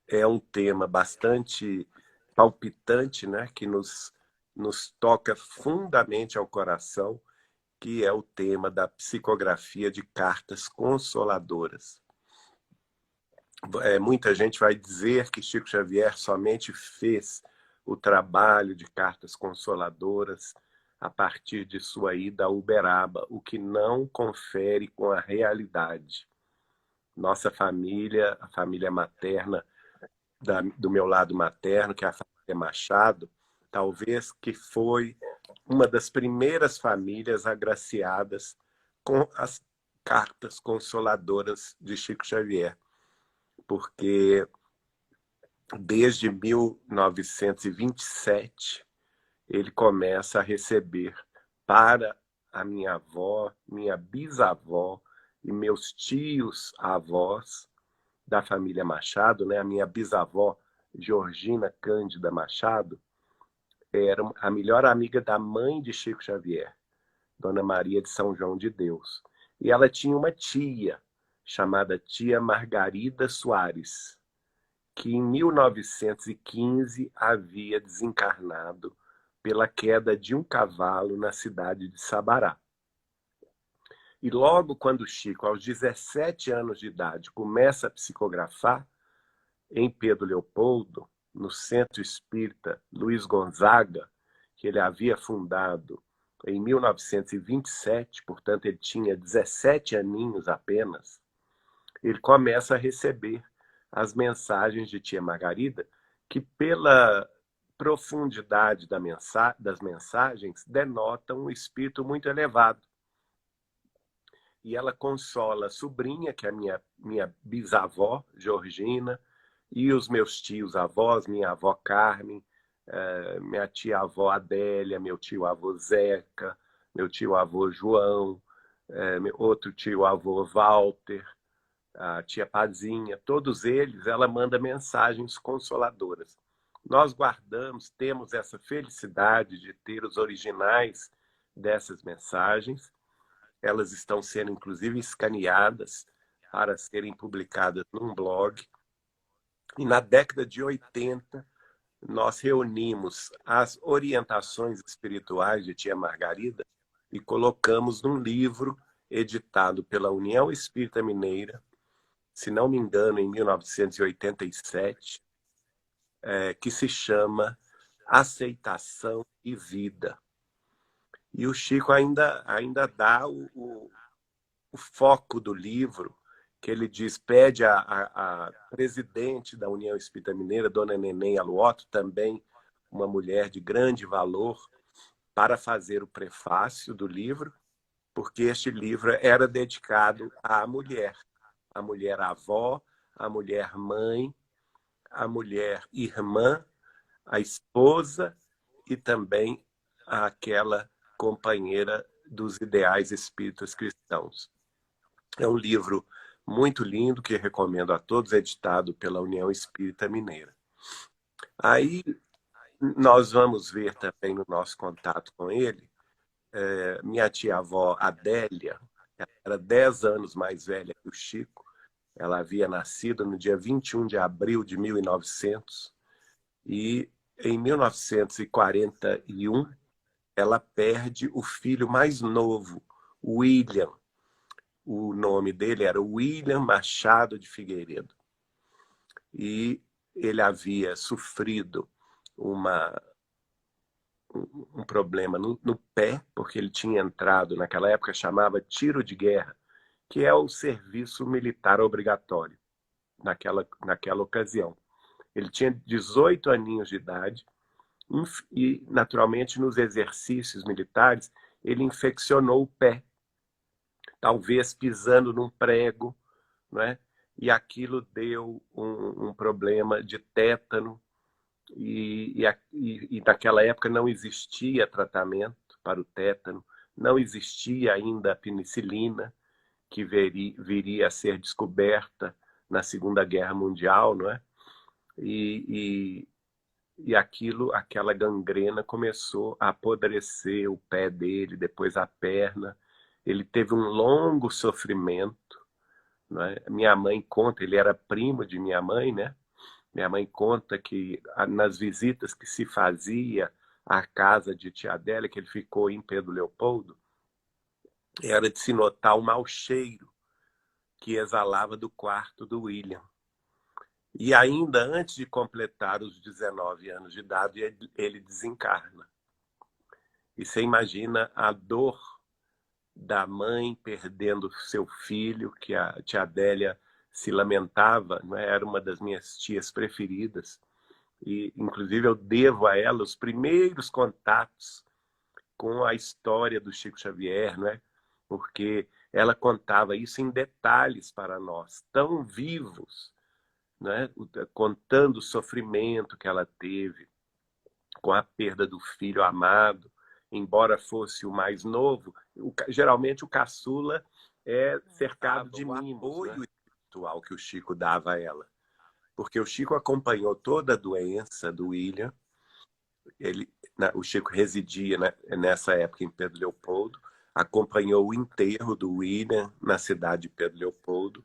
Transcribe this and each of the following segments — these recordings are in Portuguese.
é um tema bastante palpitante, né? Que nos toca fundamente ao coração, que é o tema da psicografia de cartas consoladoras. Muita gente vai dizer que Chico Xavier somente fez o trabalho de cartas consoladoras a partir de sua ida a Uberaba, o que não confere com a realidade. Nossa família, a família materna, do meu lado materno, que é a família Machado, talvez que foi uma das primeiras famílias agraciadas com as cartas consoladoras de Chico Xavier, porque desde 1927 ele começa a receber para a minha avó, minha bisavó e meus tios avós da família Machado, né? A minha bisavó Georgina Cândida Machado era a melhor amiga da mãe de Chico Xavier, Dona Maria de São João de Deus. E ela tinha uma tia chamada tia Margarida Soares, que em 1915 havia desencarnado pela queda de um cavalo na cidade de Sabará. E logo quando Chico, aos 17 anos de idade, começa a psicografar, em Pedro Leopoldo, no Centro Espírita Luiz Gonzaga, que ele havia fundado em 1927, portanto ele tinha 17 aninhos apenas, ele começa a receber as mensagens de tia Margarida, que pela profundidade das mensagens denotam um espírito muito elevado. E ela consola a sobrinha, que é a minha bisavó, Georgina, e os meus tios avós, minha avó Carmen, minha tia-avó Adélia, meu tio-avô Zeca, meu tio-avô João, outro tio-avô Walter, a tia Pazinha, todos eles, ela manda mensagens consoladoras. Nós guardamos, temos essa felicidade de ter os originais dessas mensagens. Elas estão sendo, inclusive, escaneadas para serem publicadas num blog. E na década de 80, nós reunimos as orientações espirituais de tia Margarida e colocamos num livro editado pela União Espírita Mineira, se não me engano, em 1987, que se chama Aceitação e Vida. E o Chico ainda dá o foco do livro, que ele diz, pede a presidente da União Espírita Mineira, Dona Neném Aluoto, também uma mulher de grande valor, para fazer o prefácio do livro, porque este livro era dedicado à mulher avó, a mulher mãe, a mulher irmã, a esposa e também aquela companheira dos ideais espíritas cristãos. É um livro muito lindo que recomendo a todos, editado pela União Espírita Mineira. Aí nós vamos ver também no nosso contato com ele, minha tia-avó Adélia, ela era 10 anos mais velha que o Chico, ela havia nascido no dia 21 de abril de 1900 e em 1941 ela perde o filho mais novo, William. O nome dele era William Machado de Figueiredo. E ele havia sofrido um problema no pé, porque ele tinha entrado, naquela época chamava tiro de guerra, que é o serviço militar obrigatório naquela ocasião. Ele tinha 18 aninhos de idade e, naturalmente, nos exercícios militares, ele infeccionou o pé, talvez pisando num prego, né? E aquilo deu um problema de tétano, e naquela época não existia tratamento para o tétano, não existia ainda a penicilina, que viria a ser descoberta na Segunda Guerra Mundial, não é? E aquela gangrena começou a apodrecer o pé dele, depois a perna. Ele teve um longo sofrimento, não é? Minha mãe conta, ele era primo de minha mãe, né? Minha mãe conta que nas visitas que se fazia à casa de tia Adélia, que ele ficou em Pedro Leopoldo, era de se notar o mau cheiro que exalava do quarto do William. E ainda antes de completar os 19 anos de idade, ele desencarna. E você imagina a dor da mãe perdendo seu filho, que a tia Adélia se lamentava, não é? Era uma das minhas tias preferidas. E, inclusive, eu devo a ela os primeiros contatos com a história do Chico Xavier, não é? Porque ela contava isso em detalhes para nós, tão vivos, né? Contando o sofrimento que ela teve com a perda do filho amado, embora fosse o mais novo. Geralmente o caçula é cercado de mimos, o apoio espiritual que o Chico dava a ela. Porque o Chico acompanhou toda a doença do William. O Chico residia, né, nessa época em Pedro Leopoldo, acompanhou o enterro do William na cidade de Pedro Leopoldo.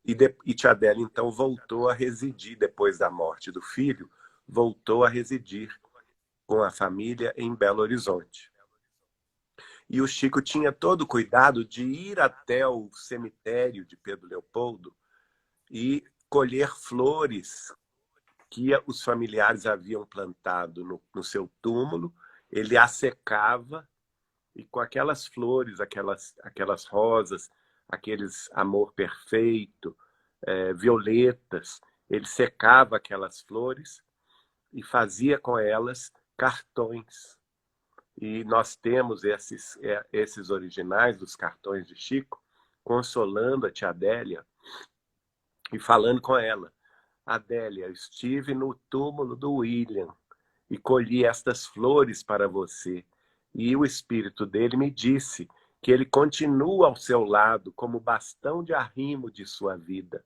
E tia Adélia, então, voltou a residir, depois da morte do filho, voltou a residir com a família em Belo Horizonte. E o Chico tinha todo o cuidado de ir até o cemitério de Pedro Leopoldo e colher flores que os familiares haviam plantado no seu túmulo. Ele as secava e com aquelas flores, aquelas rosas, aqueles amor perfeito, violetas, ele secava aquelas flores e fazia com elas cartões. E nós temos esses originais dos cartões de Chico, consolando a tia Adélia e falando com ela: Adélia, estive no túmulo do William e colhi estas flores para você. E o espírito dele me disse que ele continua ao seu lado como bastão de arrimo de sua vida.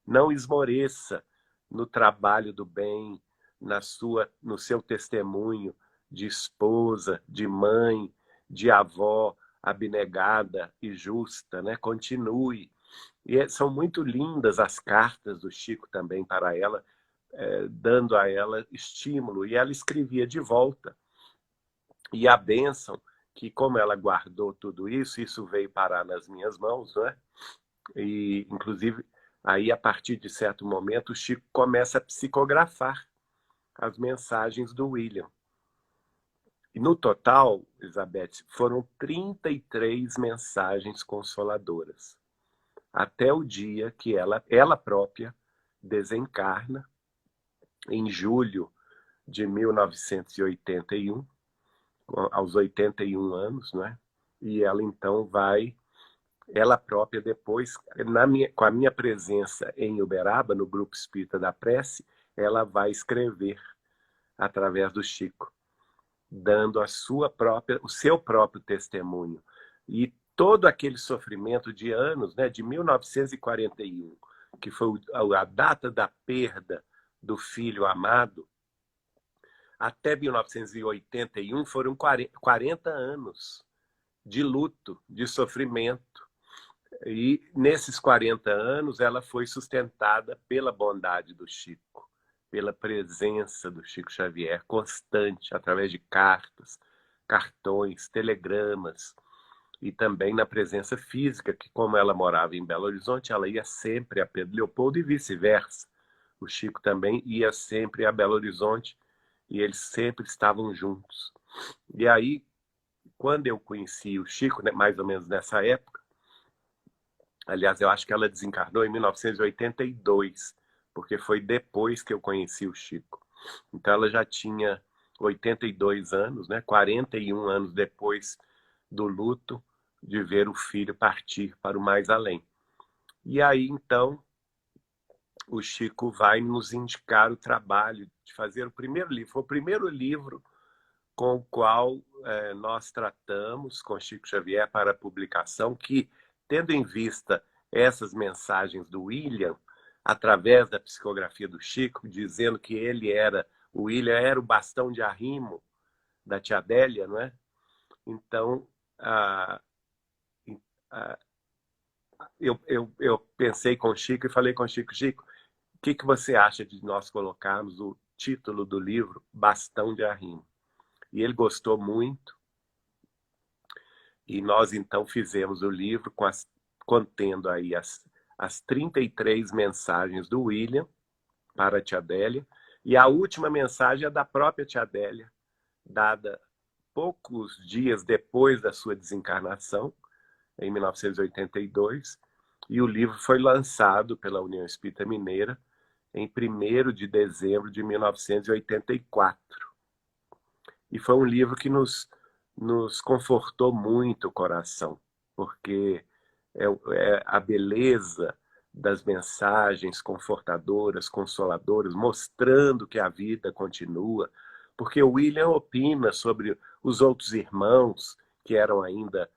Não esmoreça no trabalho do bem, no seu testemunho de esposa, de mãe, de avó abnegada e justa, né? Continue. E são muito lindas as cartas do Chico também para ela, dando a ela estímulo. E ela escrevia de volta. E a bênção, que como ela guardou tudo isso veio parar nas minhas mãos, né? E, inclusive, aí, a partir de certo momento, o Chico começa a psicografar as mensagens do William. E, no total, Elizabeth, foram 33 mensagens consoladoras, até o dia que ela própria desencarna, em julho de 1981, aos 81 anos, né? E ela, então, ela própria depois, com a minha presença em Uberaba, no Grupo Espírita da Prece, ela vai escrever através do Chico, dando o seu próprio testemunho. E todo aquele sofrimento de anos, né, de 1941, que foi a data da perda do filho amado, até 1981 foram 40 anos de luto, de sofrimento. E nesses 40 anos ela foi sustentada pela bondade do Chico, pela presença do Chico Xavier constante, através de cartas, cartões, telegramas, e também na presença física, que como ela morava em Belo Horizonte, ela ia sempre a Pedro Leopoldo e vice-versa. O Chico também ia sempre a Belo Horizonte e eles sempre estavam juntos. E aí, quando eu conheci o Chico, né, mais ou menos nessa época, aliás, eu acho que ela desencarnou em 1982, porque foi depois que eu conheci o Chico. Então ela já tinha 82 anos, né? 41 anos depois do luto de ver o filho partir para o mais além. E aí, então, o Chico vai nos indicar o trabalho de fazer o primeiro livro. Foi o primeiro livro com o qual nós tratamos com Chico Xavier para a publicação, que, tendo em vista essas mensagens do William, através da psicografia do Chico, dizendo que o William era o bastão de arrimo da tia Adélia, não é? Então, eu pensei com o Chico e falei com o Chico: Chico, que você acha de nós colocarmos o título do livro Bastão de Arrimo? E ele gostou muito, e nós então fizemos o livro contendo aí as 33 mensagens do William para a tia Adélia, e a última mensagem é da própria tia Adélia, dada poucos dias depois da sua desencarnação, em 1982, e o livro foi lançado pela União Espírita Mineira em 1º de dezembro de 1984. E foi um livro que nos confortou muito o coração, porque é a beleza das mensagens confortadoras, consoladoras, mostrando que a vida continua, porque o William opina sobre os outros irmãos que eram ainda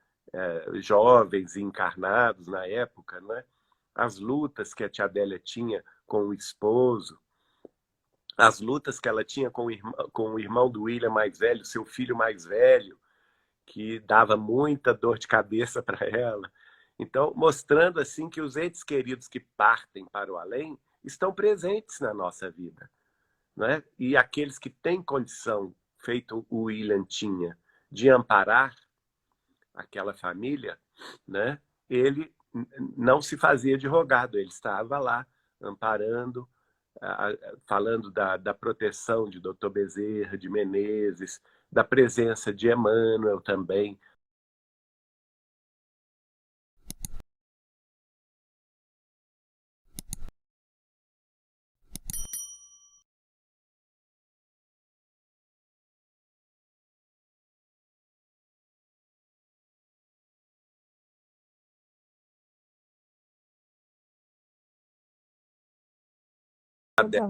jovens e encarnados na época, né? As lutas que a tia Adélia tinha com o esposo, as lutas que ela tinha com o irmão do William mais velho, seu filho mais velho, que dava muita dor de cabeça para ela. Então, mostrando assim que os entes queridos que partem para o além estão presentes na nossa vida, né? E aqueles que têm condição, feito o William tinha, de amparar aquela família, né? Ele não se fazia de rogado, ele estava lá amparando, falando da proteção de Dr. Bezerra, de Menezes, da presença de Emmanuel também. Legal.